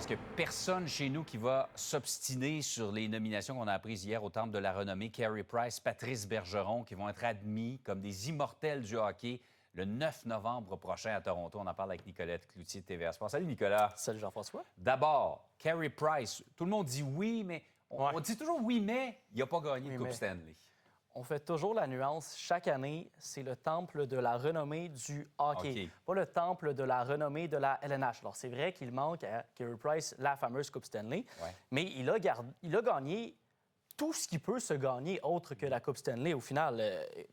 pense que personne chez nous qui va s'obstiner sur les nominations qu'on a apprises hier au Temple de la renommée. Carey Price, Patrice Bergeron, qui vont être admis comme des immortels du hockey le 9 novembre prochain à Toronto. On en parle avec Nicolette Cloutier de TVA Sport. Salut, Nicolas. Salut, Jean-François. D'abord, Carey Price. Tout le monde dit oui, mais on dit toujours oui, mais il n'a pas gagné de Coupe Stanley. On fait toujours la nuance. Chaque année, c'est le temple de la renommée du hockey, pas le temple de la renommée de la LNH. Alors, c'est vrai qu'il manque à Carey Price la fameuse Coupe Stanley, mais il a gagné tout ce qui peut se gagner autre que la Coupe Stanley. Au final,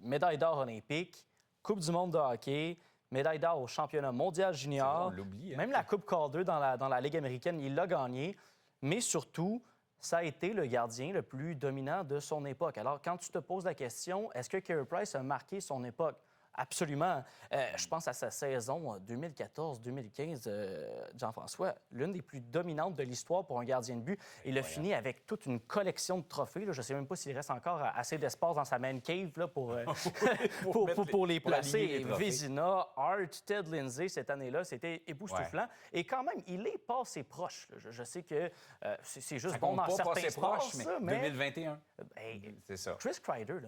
médaille d'or olympique, Coupe du monde de hockey, médaille d'or au championnat mondial junior, on l'oublie, même la Coupe Calder dans la Ligue américaine, il l'a gagné, mais surtout, ça a été le gardien le plus dominant de son époque. Alors, quand tu te poses la question, est-ce que Carey Price a marqué son époque? Absolument. Je pense à sa saison 2014-2015, Jean-François, l'une des plus dominantes de l'histoire pour un gardien de but. Il a fini avec toute une collection de trophées. Là. Je ne sais même pas s'il reste encore assez d'espace dans sa man cave là, pour les placer. Vézina, Hart, Ted Lindsay, cette année-là, c'était époustouflant. Et quand même, il est passé proche. Là. Je sais que c'est juste bon dans certains sports, mais 2021. C'est ça. Chris Kreider,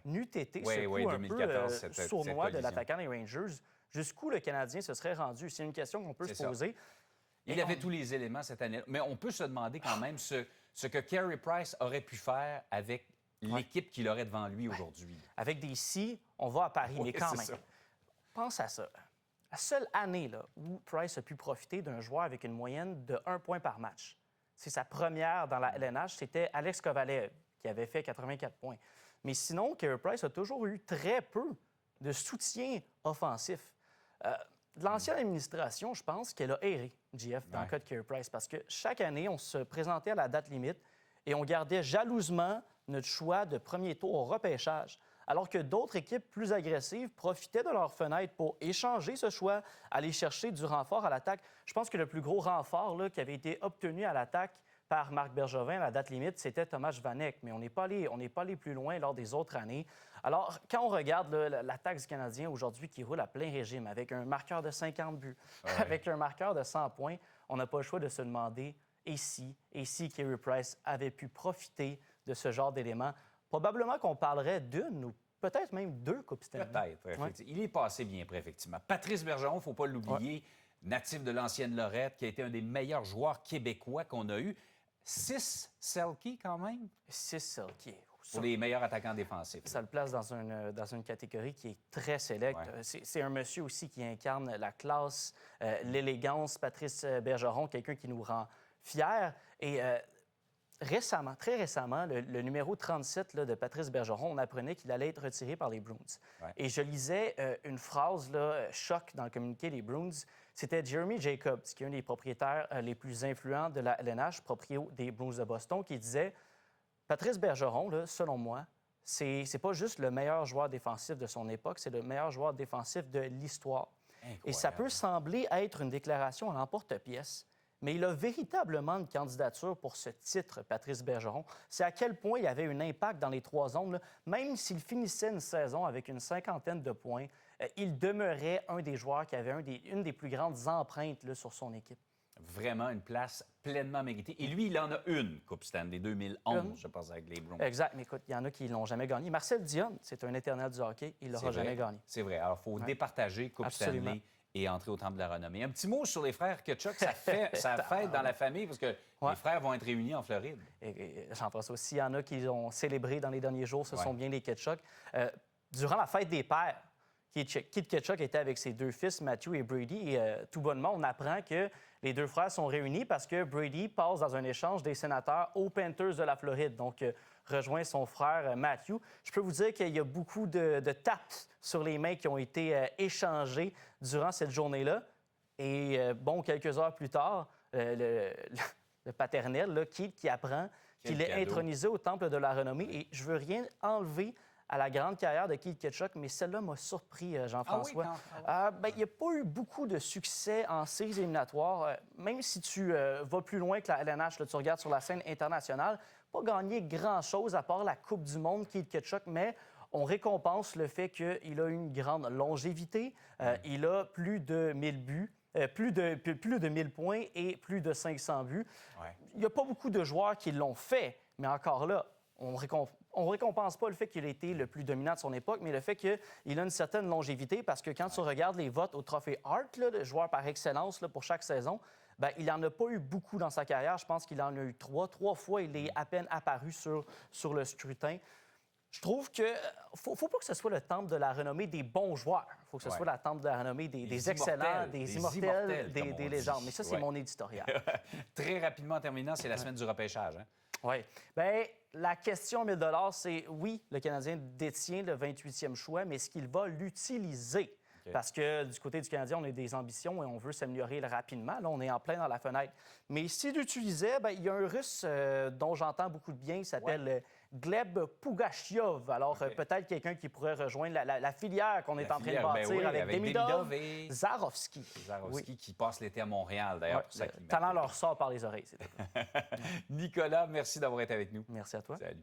n'eût été ce coup un 2014, peu sournois de l'attaquant des Rangers. Jusqu'où le Canadien se serait rendu? C'est une question qu'on peut se poser. Il avait tous les éléments cette année. Mais on peut se demander quand même ce que Carey Price aurait pu faire avec l'équipe qu'il aurait devant lui aujourd'hui. Avec des si, on va à Paris, mais quand même. Pense à ça. La seule année là, où Price a pu profiter d'un joueur avec une moyenne de 1 point par match, c'est sa première dans la LNH, c'était Alex Kovalev, qui avait fait 84 points. Mais sinon, Carey Price a toujours eu très peu de soutien offensif. L'ancienne administration, je pense qu'elle a erré, JF, dans le cas de Carey Price, parce que chaque année, on se présentait à la date limite et on gardait jalousement notre choix de premier tour au repêchage, alors que d'autres équipes plus agressives profitaient de leur fenêtre pour échanger ce choix, aller chercher du renfort à l'attaque. Je pense que le plus gros renfort là, qui avait été obtenu à l'attaque par Marc Bergevin à la date limite, c'était Tomáš Vanek, mais on n'est pas allé plus loin lors des autres années. Alors, quand on regarde l'attaque du Canadien aujourd'hui qui roule à plein régime, avec un marqueur de 50 buts, avec un marqueur de 100 points, on n'a pas le choix de se demander et si Carey Price avait pu profiter de ce genre d'éléments. Probablement qu'on parlerait d'une ou peut-être même deux Coupes Stanley. Peut-être, effectivement. Il est passé bien près, effectivement. Patrice Bergeron, il ne faut pas l'oublier, natif de l'ancienne Lorette, qui a été un des meilleurs joueurs québécois qu'on a eu. 6 Selke, quand même? 6 Selke. Pour les meilleurs attaquants défensifs. Ça le place dans une catégorie qui est très sélecte. C'est un monsieur aussi qui incarne la classe, l'élégance. Patrice Bergeron, quelqu'un qui nous rend fiers. Et récemment, très récemment, le numéro 37 là, de Patrice Bergeron, on apprenait qu'il allait être retiré par les Bruins. Et je lisais une phrase là, choc dans le communiqué des Bruins. C'était Jeremy Jacobs, qui est un des propriétaires les plus influents de la LNH, propriétaire des Bruins de Boston, qui disait « Patrice Bergeron, là, selon moi, c'est pas juste le meilleur joueur défensif de son époque, c'est le meilleur joueur défensif de l'histoire. » Et ça peut sembler être une déclaration à l'emporte-pièce, mais il a véritablement une candidature pour ce titre, Patrice Bergeron. C'est à quel point il avait un impact dans les 3 zones. Là. Même s'il finissait une saison avec une 50aine de points, il demeurait un des joueurs qui avait une des plus grandes empreintes là, sur son équipe. Vraiment une place pleinement méritée. Et lui, il en a une Coupe Stanley 2011, je pense, avec les Bruins. Exact. Mais écoute, il y en a qui ne l'ont jamais gagné. Marcel Dionne, c'est un éternel du hockey. Il ne l'aura jamais gagné. C'est vrai. Alors, il faut départager Coupe Stanley et entrer au Temple de la renommée. Un petit mot sur les frères Tkachuk. Ça fête dans la famille parce que les frères vont être réunis en Floride. Et Jean-François, s'il y en a qui ont célébré dans les derniers jours, ce sont bien les Tkachuk. Durant la fête des pères, Keith Tkachuk était avec ses 2 fils, Matthew et Brady. Et tout bonnement, on apprend que les 2 frères sont réunis parce que Brady passe dans un échange des sénateurs aux Panthers de la Floride. Donc, rejoint son frère Matthew. Je peux vous dire qu'il y a beaucoup de tapes sur les mains qui ont été échangées durant cette journée-là. Et quelques heures plus tard, le paternel, là, Keith, qui apprend qu'il est intronisé au Temple de la renommée. Et je veux rien enlever à la grande carrière de Keith Tkachuk, mais celle-là m'a surpris, Jean-François. Il n'y a pas eu beaucoup de succès en séries éliminatoires. Même si tu vas plus loin que la LNH, là, tu regardes sur la scène internationale, pas gagné grand-chose à part la Coupe du monde, Keith Tkachuk, mais on récompense le fait qu'il a une grande longévité. Il a plus de 1000 buts. plus de 1000 points et plus de 500 buts. Ouais. Il n'y a pas beaucoup de joueurs qui l'ont fait, mais encore là, on ne récompense pas le fait qu'il ait été le plus dominant de son époque, mais le fait qu'il a une certaine longévité, parce que quand tu regardes les votes au trophée Hart, là, le joueur par excellence là, pour chaque saison, bien, il n'en a pas eu beaucoup dans sa carrière. Je pense qu'il en a eu 3. 3 fois, il est à peine apparu sur le scrutin. Je trouve que faut pas que ce soit le temple de la renommée des bons joueurs. Il faut que ce soit le temple de la renommée des excellents, des immortels, des légendes. Mais ça, c'est mon éditorial. Très rapidement en terminant, c'est la semaine du repêchage. Hein? Oui. Bien, la question 1000 $, c'est oui, le Canadien détient le 28e choix, mais est-ce qu'il va l'utiliser? Okay. Parce que du côté du Canadien, on a des ambitions et on veut s'améliorer rapidement. Là, on est en plein dans la fenêtre. Mais s'il l'utilisait, bien, il y a un Russe dont j'entends beaucoup de bien, il s'appelle Gleb Pugachev. Alors, peut-être quelqu'un qui pourrait rejoindre la filière qu'on est en train de bâtir avec Demidov et Zarovski. Zarovski qui passe l'été à Montréal, d'ailleurs. Le talent leur sort par les oreilles. Nicolas, merci d'avoir été avec nous. Merci à toi. Salut.